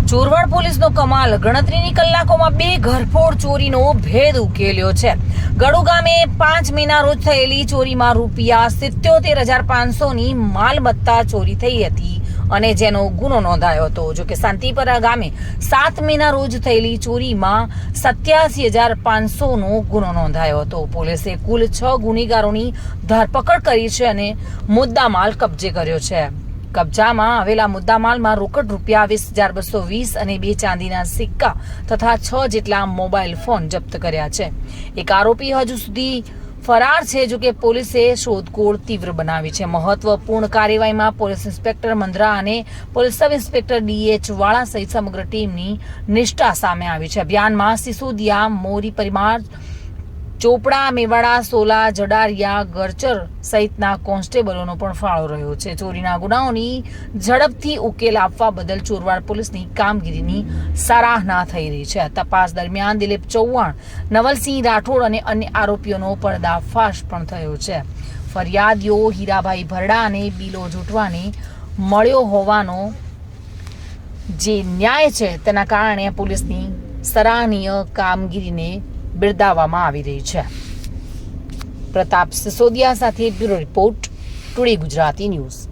ચોરવાડ પોલીસનો કમાલ, ગણતરીની કલાકોમાં 2 ઘરફોડ ચોરીનો ભેદ ઉકેલ્યો છે. ગડુ ગામે 5 મેના રોજ થયેલી ચોરીમાં ₹77,500ની માલમત્તા ચોરી થઈ હતી અને જેનો ગુનો નોંધાયો હતો. જોકે શાંતિપરા ગામે 7 મેના રોજ થયેલી ચોરીમાં ₹87,500નો ગુનો નોંધાયો હતો. પોલીસે કુલ 6 ગુનેગારોની ધરપકડ કરી છે અને મુદ્દામાલ કબજે કર્યો છે. કબજામાં આવેલા મુદ્દામાલમાં રોકડ ₹20,220 અને 2 ચાંદીના સિક્કા તથા 6 જેટલા મોબાઈલ ફોન જપ્ત કર્યા છે. એક આરોપી હજુ સુધી ફરાર છે. જોકે પોલીસે શોધખોળ તીવ્ર બનાવી છે. મહત્વપૂર્ણ કાર્યવાહીમાં પોલીસ ઇન્સ્પેક્ટર મંદરા અને પોલીસ સબ ઇન્સ્પેક્ટર DH વાળા સહિત સમગ્ર ટીમની નિષ્ઠા સામે આવી છે. અભિયાનમાં સિસોદિયા, મોરી, પરિમાર, ચોપડા, મેવાડા, સોલા, જડારિયા, ગરચર સહિતના કોન્સ્ટેબલોનો પણ ફાળો રહ્યો છે. ચોરીના ગુનાઓની ઝડપથી ઉકેલ આપવા બદલ ચોરવાડ પોલીસની કામગીરીની સરાહના થઈ રહી છે. તપાસ દરમિયાન દિલીપ ચૌહાણ, નવલસિંહ રાઠોડ અને અન્ય આરોપીઓનો પર્દાફાશ પણ થયો છે. ફરિયાદીઓ હીરાભાઈ ભરડા અને બિલો જોટવાને મળ્યો હોવાનો જે ન્યાય છે તેના કારણે પોલીસની સરાહનીય કામગીરીને બિરદાવવામાં આવી રહી છે. પ્રતાપ સિસોદિયા સાથે bureau report, today Gujarati news.